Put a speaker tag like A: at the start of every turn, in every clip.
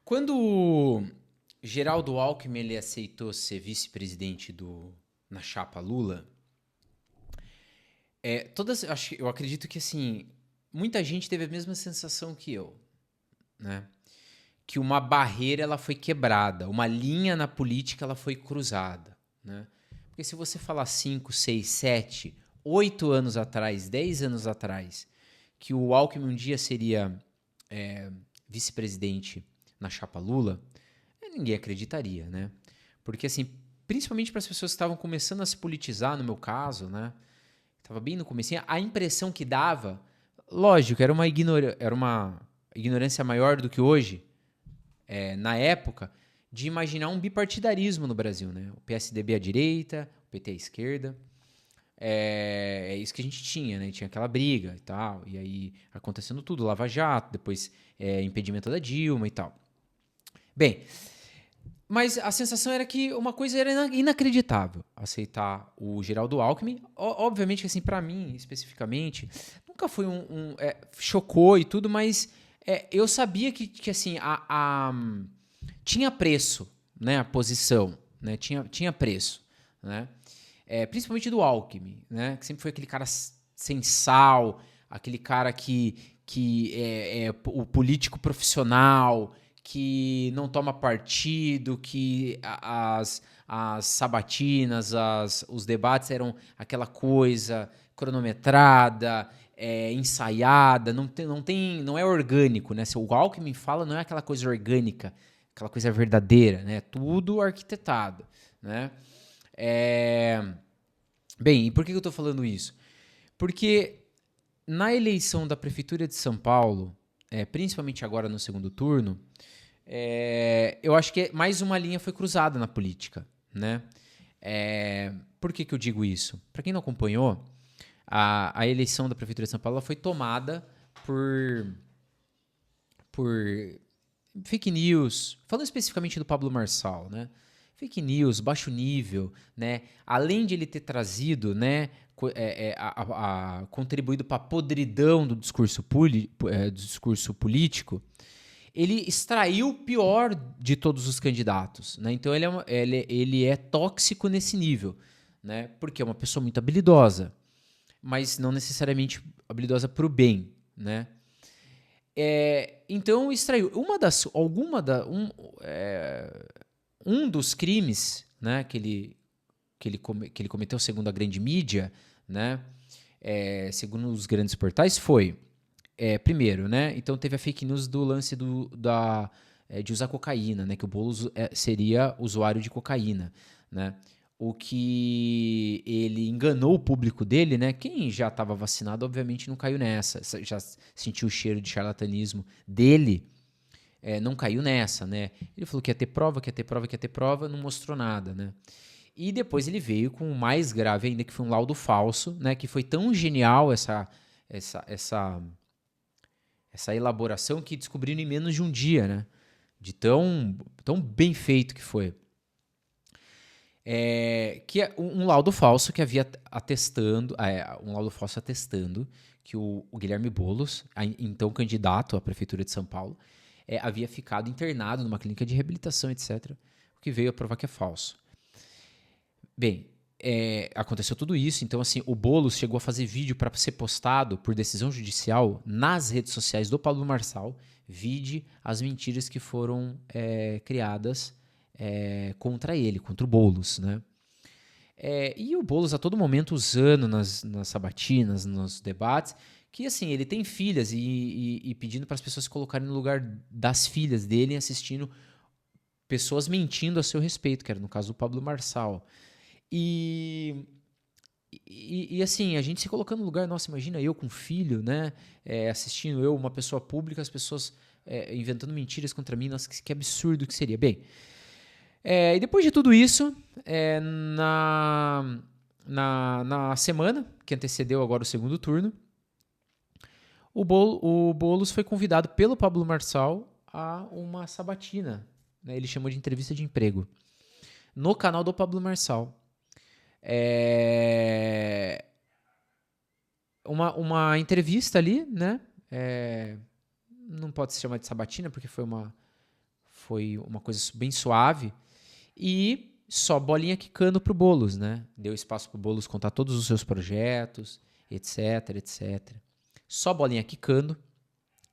A: Quando o Geraldo Alckmin ele aceitou ser vice-presidente na chapa Lula, eu acredito que assim, muita gente teve a mesma sensação que eu, né? Que uma barreira ela foi quebrada, uma linha na política ela foi cruzada, né? Porque se você falar 5, 6, 7, 8 anos atrás, 10 anos atrás, que o Alckmin um dia seria vice-presidente na chapa Lula, ninguém acreditaria, né? Porque assim, principalmente para as pessoas que estavam começando a se politizar, no meu caso, né? Tava bem no comecinho, a impressão que dava, lógico, era uma ignorância maior do que hoje, na época, de imaginar um bipartidarismo no Brasil, né? O PSDB à direita, o PT à esquerda. É isso que a gente tinha, né? Tinha aquela briga e tal. E aí acontecendo tudo, Lava Jato, depois impedimento da Dilma e tal. Bem, mas a sensação era que uma coisa era inacreditável. Aceitar o Geraldo Alckmin. Obviamente que, assim, para mim, especificamente, nunca foi chocou e tudo, mas eu sabia que assim, tinha preço, né? A posição, né? Tinha preço, né? Principalmente do Alckmin, né? Que sempre foi aquele cara sem sal, aquele cara que é o político profissional, que não toma partido, que as sabatinas, os debates eram aquela coisa cronometrada, ensaiada, não é orgânico, né? Se o Alckmin fala, não é aquela coisa orgânica, aquela coisa verdadeira, né? Tudo arquitetado, né? Bem, e por que eu estou falando isso? Porque na eleição da Prefeitura de São Paulo, principalmente agora no segundo turno, eu acho que mais uma linha foi cruzada na política, né? Por que eu digo isso? Para quem não acompanhou, a eleição da Prefeitura de São Paulo foi tomada por fake news, falando especificamente do Pablo Marçal, né? Fake news, baixo nível, né? Além de ele ter trazido, né, contribuído para a podridão do discurso político, ele extraiu o pior de todos os candidatos, né? Então ele é tóxico nesse nível, né? Porque é uma pessoa muito habilidosa, mas não necessariamente habilidosa para o bem, né? Então extraiu um dos crimes, né, que ele cometeu segundo a grande mídia, né, segundo os grandes portais, foi primeiro, né, então teve a fake news do lance de usar cocaína, né, que o Boulos seria usuário de cocaína, né, o que ele enganou o público dele, né? Quem já estava vacinado, obviamente, não caiu nessa, já sentiu o cheiro de charlatanismo dele, não caiu nessa, né? Ele falou que ia ter prova, que ia ter prova, que ia ter prova, não mostrou nada, né? E depois ele veio com o mais grave ainda, que foi um laudo falso, né? Que foi tão genial essa elaboração que descobriram em menos de um dia, né? De tão bem feito que foi. Que é um laudo falso que havia um laudo falso atestando que o Guilherme Boulos, então candidato à prefeitura de São Paulo, havia ficado internado numa clínica de reabilitação, etc. O que veio a provar que é falso. Bem, aconteceu tudo isso, então assim, o Boulos chegou a fazer vídeo para ser postado por decisão judicial nas redes sociais do Pablo Marçal, vide as mentiras que foram criadas contra ele, contra o Boulos, né? E o Boulos a todo momento usando nas sabatinas, nos debates, que assim, ele tem filhas e pedindo para as pessoas se colocarem no lugar das filhas dele, assistindo pessoas mentindo a seu respeito, que era no caso do Pablo Marçal. E assim, a gente se colocando no lugar, nossa, imagina eu com filho, né? Assistindo eu, uma pessoa pública, as pessoas inventando mentiras contra mim, nossa, que absurdo que seria. Bem, e depois de tudo isso, na semana que antecedeu agora o segundo turno, o Boulos foi convidado pelo Pablo Marçal a uma sabatina, né? Ele chamou de entrevista de emprego, no canal do Pablo Marçal. Uma entrevista ali, né? Não pode se chamar de sabatina, porque foi uma coisa bem suave. E só bolinha quicando pro Boulos, né? Deu espaço pro Boulos contar todos os seus projetos, etc, etc. Só bolinha quicando.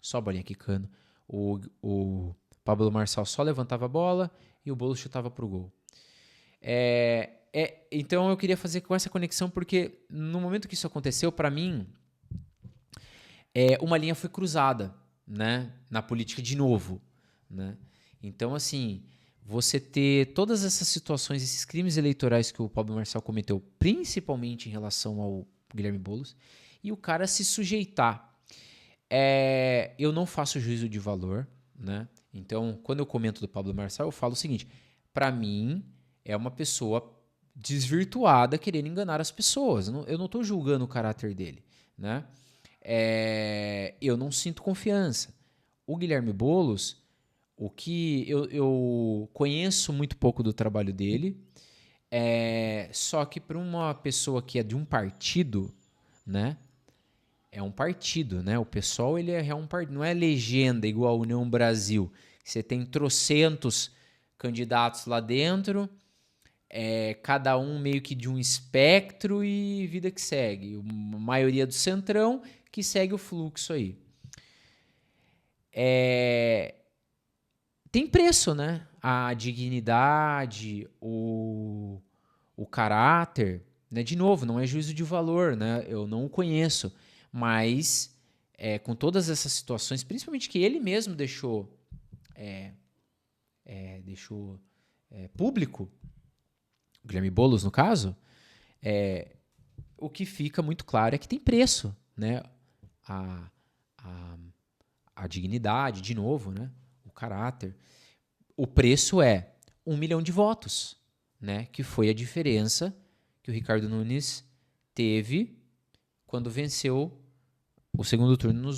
A: Só bolinha quicando. O Pablo Marçal só levantava a bola e o Boulos chutava pro gol. Então eu queria fazer com essa conexão porque no momento que isso aconteceu, para mim, uma linha foi cruzada, né, na política de novo, né? Então, assim, você ter todas essas situações, esses crimes eleitorais que o Pablo Marçal cometeu, principalmente em relação ao Guilherme Boulos, e o cara se sujeitar. Eu não faço juízo de valor, né? Então, quando eu comento do Pablo Marçal, eu falo o seguinte: para mim, é uma pessoa desvirtuada querendo enganar as pessoas. Eu não estou julgando o caráter dele, né? Eu não sinto confiança. O Guilherme Boulos, o que eu conheço muito pouco do trabalho dele, só que para uma pessoa que é de um partido, né? É um partido, né? O PSOL ele é um partido, não é legenda igual a União Brasil. Você tem trocentos candidatos lá dentro, cada um meio que de um espectro e vida que segue. A maioria do centrão que segue o fluxo aí. Tem preço, né? A dignidade, o caráter, né? De novo, não é juízo de valor, né? Eu não o conheço, mas com todas essas situações, principalmente que ele mesmo deixou público, o Guilherme Boulos no caso, o que fica muito claro é que tem preço, né? A dignidade, de novo, né? O caráter. O preço é 1 milhão de votos, né? Que foi a diferença que o Ricardo Nunes teve quando venceu o segundo turno no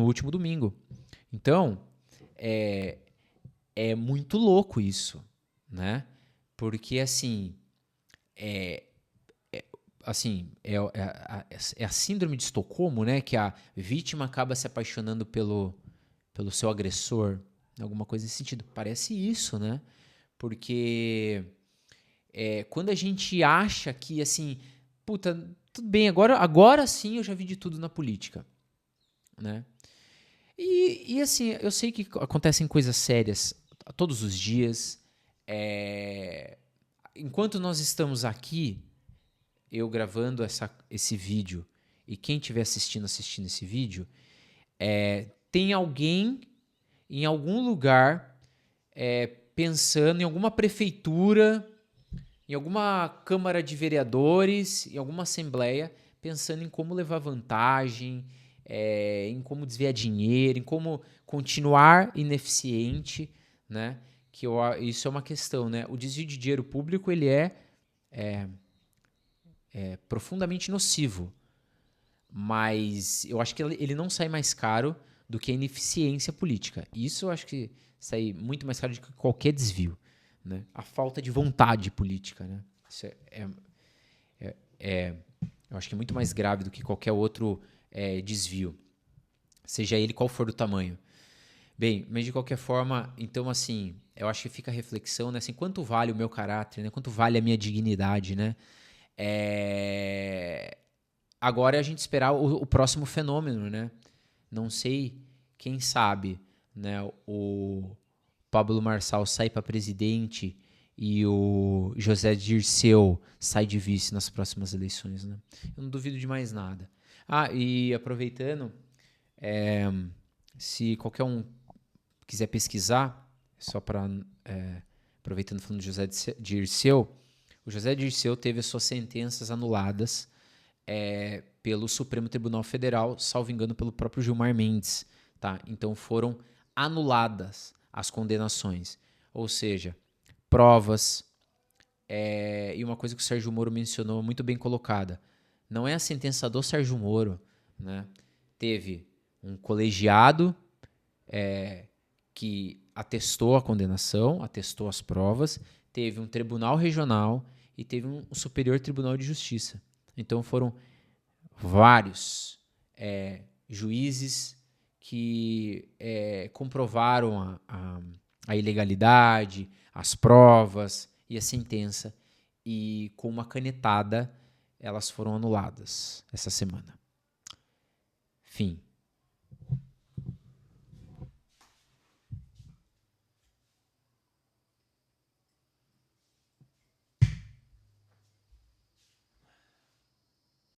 A: último domingo. Então, é muito louco isso, né? Porque, assim, é a síndrome de Estocolmo, né? Que a vítima acaba se apaixonando pelo seu agressor, alguma coisa nesse sentido. Parece isso, né? Porque quando a gente acha que, assim, puta, tudo bem, agora sim eu já vi de tudo na política, né? E assim, eu sei que acontecem coisas sérias todos os dias. Enquanto nós estamos aqui, eu gravando esse vídeo, e quem estiver assistindo esse vídeo, tem alguém em algum lugar pensando em alguma prefeitura, em alguma Câmara de Vereadores, em alguma Assembleia, pensando em como levar vantagem, em como desviar dinheiro, em como continuar ineficiente, né? Isso é uma questão, né? O desvio de dinheiro público ele é profundamente nocivo, mas eu acho que ele não sai mais caro do que a ineficiência política. Isso eu acho que sai muito mais caro do que qualquer desvio, né? A falta de vontade política, né? Isso eu acho que é muito mais grave do que qualquer outro desvio, seja ele qual for o tamanho. Bem, mas de qualquer forma, então assim, eu acho que fica a reflexão, né? Assim, quanto vale o meu caráter, né? Quanto vale a minha dignidade, né? Agora é a gente esperar o próximo fenômeno, né? Não sei, quem sabe, né? O Pablo Marçal sai para presidente e o José Dirceu sai de vice nas próximas eleições, né? Eu não duvido de mais nada. E aproveitando, se qualquer um quiser pesquisar, só para aproveitando falando de José Dirceu, o José Dirceu teve as suas sentenças anuladas pelo Supremo Tribunal Federal, salvo engano pelo próprio Gilmar Mendes, tá? Então foram anuladas as condenações, ou seja, provas, e uma coisa que o Sérgio Moro mencionou muito bem colocada, não é a sentença do Sérgio Moro, né? Teve um colegiado que atestou a condenação, atestou as provas, teve um tribunal regional e teve um superior tribunal de justiça. Então foram vários juízes que comprovaram a ilegalidade, as provas e a sentença, e com uma canetada elas foram anuladas essa semana. Fim.